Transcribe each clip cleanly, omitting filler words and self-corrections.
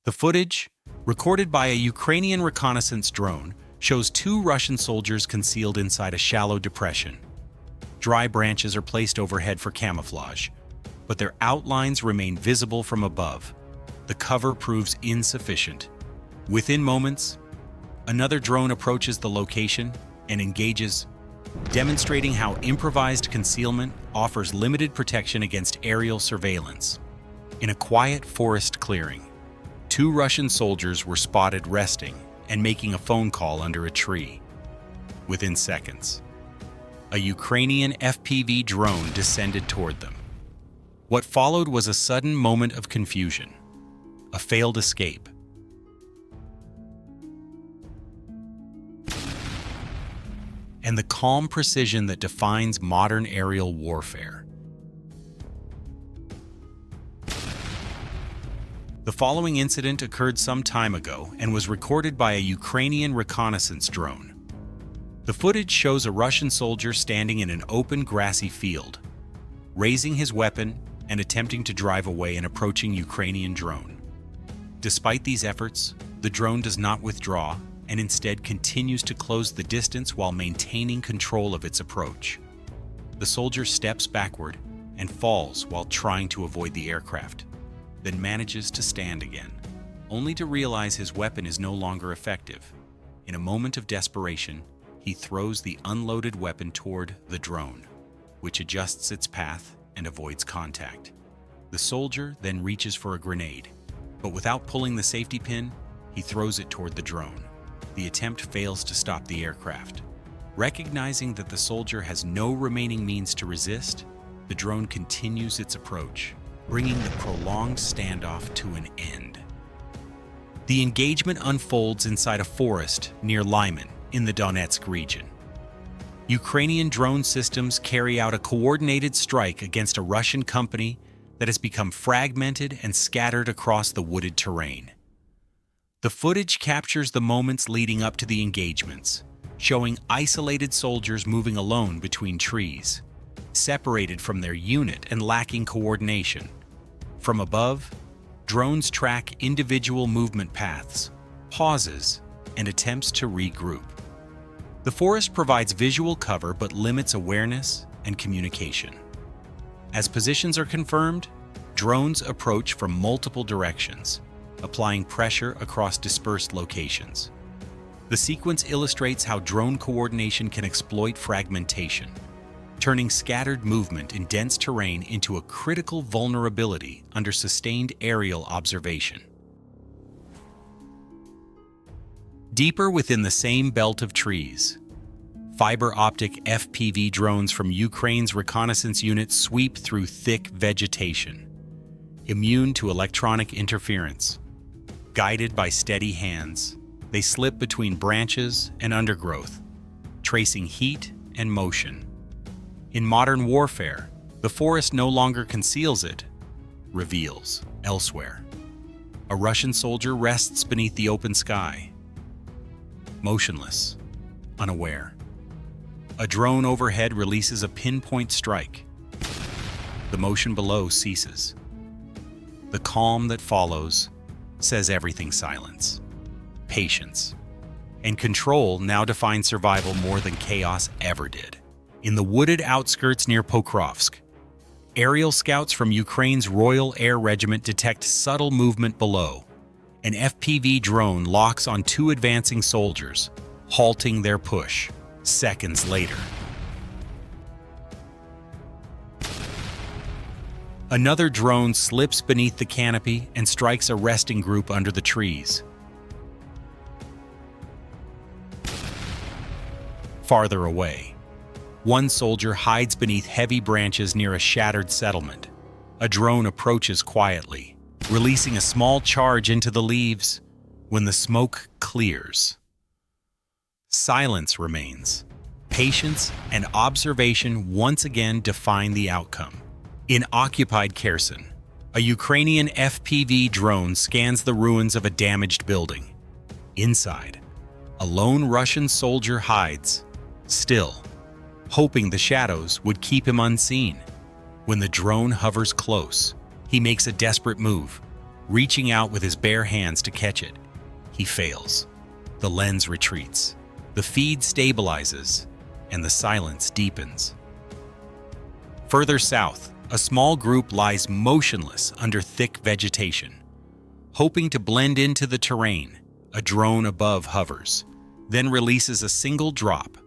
The footage, recorded by a Ukrainian reconnaissance drone, shows two Russian soldiers concealed inside a shallow depression. Dry branches are placed overhead for camouflage, but their outlines remain visible from above. The cover proves insufficient. Within moments, another drone approaches the location and engages, demonstrating how improvised concealment offers limited protection against aerial surveillance. In a quiet forest clearing, two Russian soldiers were spotted resting and making a phone call under a tree. Within seconds, a Ukrainian FPV drone descended toward them. What followed was a sudden moment of confusion, a failed escape. And the calm precision that defines modern aerial warfare. The following incident occurred some time ago and was recorded by a Ukrainian reconnaissance drone. The footage shows a Russian soldier standing in an open grassy field, raising his weapon and attempting to drive away an approaching Ukrainian drone. Despite these efforts, the drone does not withdraw and instead continues to close the distance while maintaining control of its approach. The soldier steps backward and falls while trying to avoid the aircraft, then manages to stand again, only to realize his weapon is no longer effective. In a moment of desperation, he throws the unloaded weapon toward the drone, which adjusts its path and avoids contact. The soldier then reaches for a grenade, but without pulling the safety pin, he throws it toward the drone. The attempt fails to stop the aircraft. Recognizing that the soldier has no remaining means to resist, the drone continues its approach, bringing the prolonged standoff to an end. The engagement unfolds inside a forest near Lyman in the Donetsk region. Ukrainian drone systems carry out a coordinated strike against a Russian company that has become fragmented and scattered across the wooded terrain. The footage captures the moments leading up to the engagements, showing isolated soldiers moving alone between trees, separated from their unit and lacking coordination. From above, drones track individual movement paths, pauses, and attempts to regroup. The forest provides visual cover but limits awareness and communication. As positions are confirmed, drones approach from multiple directions, applying pressure across dispersed locations. The sequence illustrates how drone coordination can exploit fragmentation, turning scattered movement in dense terrain into a critical vulnerability under sustained aerial observation. Deeper within the same belt of trees, fiber optic FPV drones from Ukraine's reconnaissance unit sweep through thick vegetation, immune to electronic interference. Guided by steady hands, they slip between branches and undergrowth, tracing heat and motion. In modern warfare, the forest no longer conceals it, reveals elsewhere. A Russian soldier rests beneath the open sky, motionless, unaware. A drone overhead releases a pinpoint strike. The motion below ceases. The calm that follows says everything silence, patience, and control now define survival more than chaos ever did. In the wooded outskirts near Pokrovsk, aerial scouts from Ukraine's Royal Air Regiment detect subtle movement below. An FPV drone locks on two advancing soldiers, halting their push. Seconds later, another drone slips beneath the canopy and strikes a resting group under the trees. Farther away, one soldier hides beneath heavy branches near a shattered settlement. A drone approaches quietly, releasing a small charge into the leaves. When the smoke clears, silence remains. Patience and observation once again define the outcome. In occupied Kherson, a Ukrainian FPV drone scans the ruins of a damaged building. Inside, a lone Russian soldier hides, still, hoping the shadows would keep him unseen. When the drone hovers close, he makes a desperate move, reaching out with his bare hands to catch it. He fails. The lens retreats. The feed stabilizes, and the silence deepens. Further south, a small group lies motionless under thick vegetation. Hoping to blend into the terrain, a drone above hovers, then releases a single drop.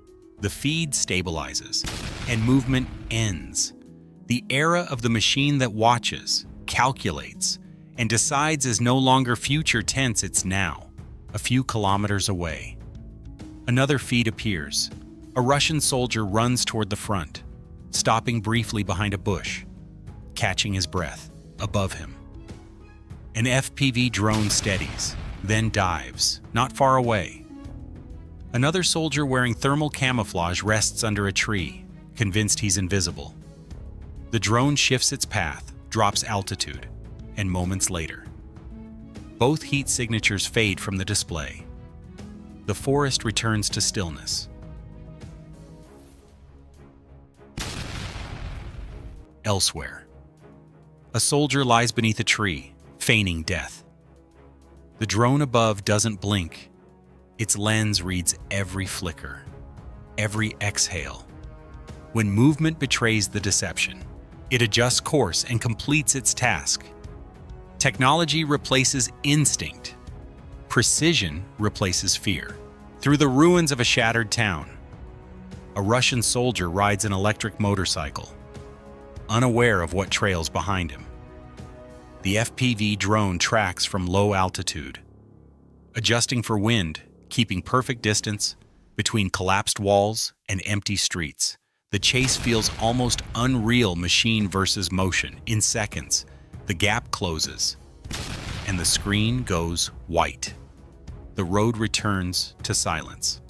The feed stabilizes, and movement ends. The era of the machine that watches, calculates, and decides is no longer future tense, it's now, a few kilometers away. Another feed appears. A Russian soldier runs toward the front, stopping briefly behind a bush, catching his breath above him. An FPV drone steadies, then dives, not far away. Another soldier wearing thermal camouflage rests under a tree, convinced he's invisible. The drone shifts its path, drops altitude, and moments later, both heat signatures fade from the display. The forest returns to stillness. Elsewhere, a soldier lies beneath a tree, feigning death. The drone above doesn't blink. Its lens reads every flicker, every exhale. When movement betrays the deception, it adjusts course and completes its task. Technology replaces instinct. Precision replaces fear. Through the ruins of a shattered town, a Russian soldier rides an electric motorcycle, unaware of what trails behind him. The FPV drone tracks from low altitude, adjusting for wind, keeping perfect distance between collapsed walls and empty streets. The chase feels almost unreal, machine versus motion. In seconds, the gap closes, and the screen goes white. The road returns to silence,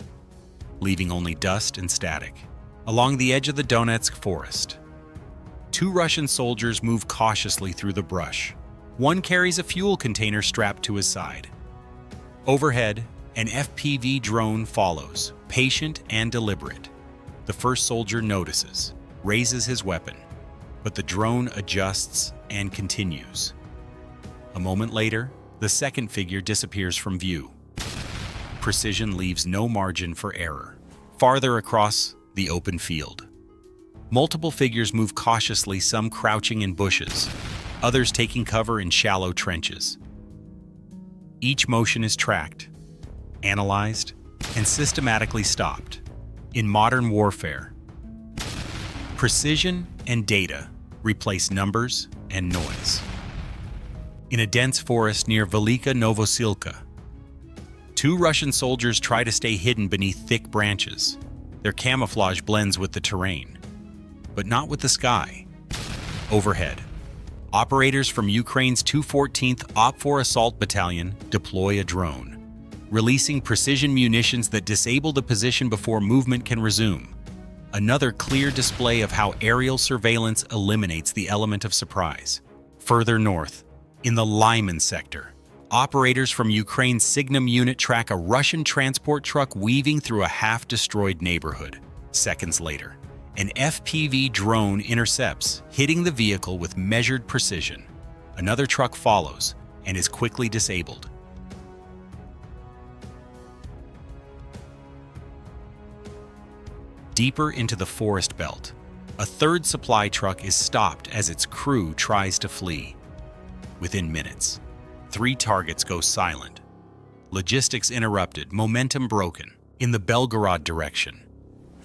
leaving only dust and static. Along the edge of the Donetsk forest, two Russian soldiers move cautiously through the brush. One carries a fuel container strapped to his side. Overhead, an FPV drone follows, patient and deliberate. The first soldier notices, raises his weapon, but the drone adjusts and continues. A moment later, the second figure disappears from view. Precision leaves no margin for error. Farther across the open field, multiple figures move cautiously, some crouching in bushes, others taking cover in shallow trenches. Each motion is tracked, analyzed, and systematically stopped. In modern warfare, precision and data replace numbers and noise. In a dense forest near Velika Novosilka, two Russian soldiers try to stay hidden beneath thick branches. Their camouflage blends with the terrain, but not with the sky. Overhead, operators from Ukraine's 214th OP-4 Assault Battalion deploy a drone, releasing precision munitions that disable the position before movement can resume. Another clear display of how aerial surveillance eliminates the element of surprise. Further north, in the Lyman sector, operators from Ukraine's Signum unit track a Russian transport truck weaving through a half-destroyed neighborhood. Seconds later, an FPV drone intercepts, hitting the vehicle with measured precision. Another truck follows and is quickly disabled. Deeper into the forest belt, a third supply truck is stopped as its crew tries to flee. Within minutes, 3 targets go silent. Logistics interrupted, momentum broken. In the Belgorod direction,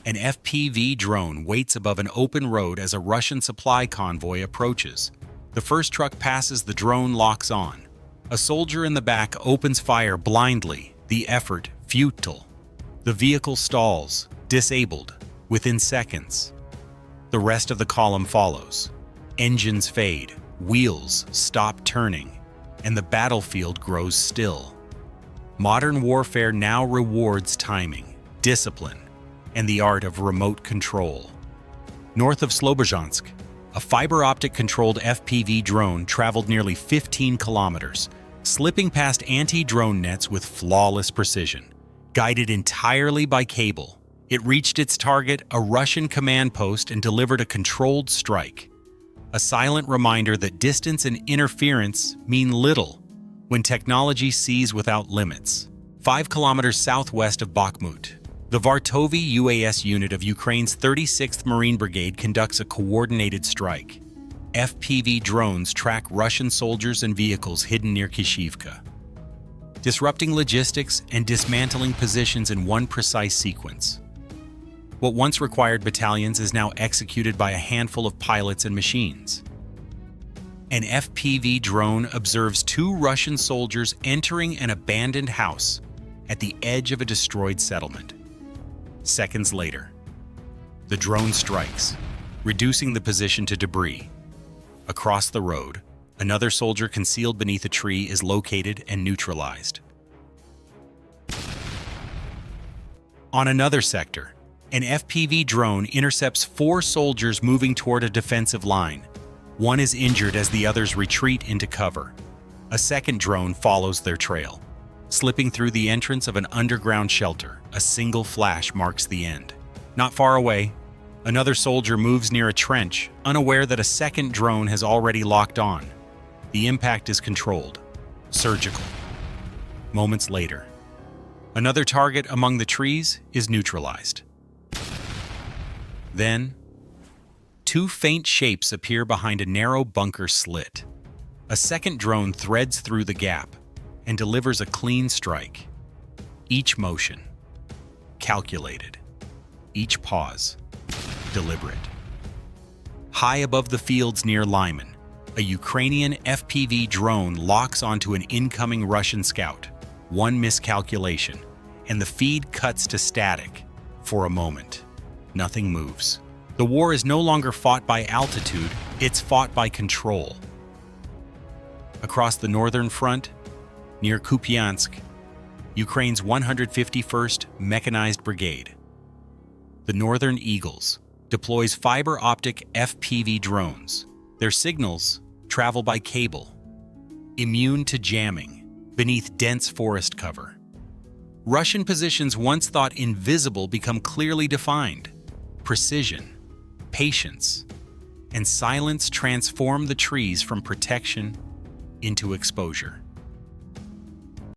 an FPV drone waits above an open road as a Russian supply convoy approaches. The first truck passes, the drone locks on. A soldier in the back opens fire blindly, the effort futile. The vehicle stalls, disabled, within seconds. The rest of the column follows. Engines fade, wheels stop turning, and the battlefield grows still. Modern warfare now rewards timing, discipline, and the art of remote control. North of Slobozhansk, a fiber-optic-controlled FPV drone traveled nearly 15 kilometers, slipping past anti-drone nets with flawless precision. Guided entirely by cable, it reached its target, a Russian command post, and delivered a controlled strike. a silent reminder that distance and interference mean little when technology sees without limits. 5 kilometers southwest of Bakhmut, the Vartovy UAS unit of Ukraine's 36th Marine Brigade conducts a coordinated strike. FPV drones track Russian soldiers and vehicles hidden near Kishivka, disrupting logistics and dismantling positions in one precise sequence. What once required battalions is now executed by a handful of pilots and machines. An FPV drone observes 2 Russian soldiers entering an abandoned house at the edge of a destroyed settlement. Seconds later, the drone strikes, reducing the position to debris. Across the road, another soldier concealed beneath a tree is located and neutralized. On another sector, an FPV drone intercepts 4 soldiers moving toward a defensive line. One is injured as the others retreat into cover. A second drone follows their trail. Slipping through the entrance of an underground shelter, a single flash marks the end. Not far away, another soldier moves near a trench, unaware that a second drone has already locked on. The impact is controlled, surgical. Moments later, another target among the trees is neutralized. Then, 2 faint shapes appear behind a narrow bunker slit. A second drone threads through the gap and delivers a clean strike. Each motion, calculated. Each pause, deliberate. High above the fields near Lyman, a Ukrainian FPV drone locks onto an incoming Russian scout. One miscalculation, and the feed cuts to static. For a moment, nothing moves. The war is no longer fought by altitude, it's fought by control. Across the northern front, near Kupiansk, Ukraine's 151st Mechanized Brigade, the Northern Eagles, deploys fiber optic FPV drones. Their signals travel by cable, immune to jamming, beneath dense forest cover. Russian positions once thought invisible become clearly defined. Precision, patience, and silence transform the trees from protection into exposure.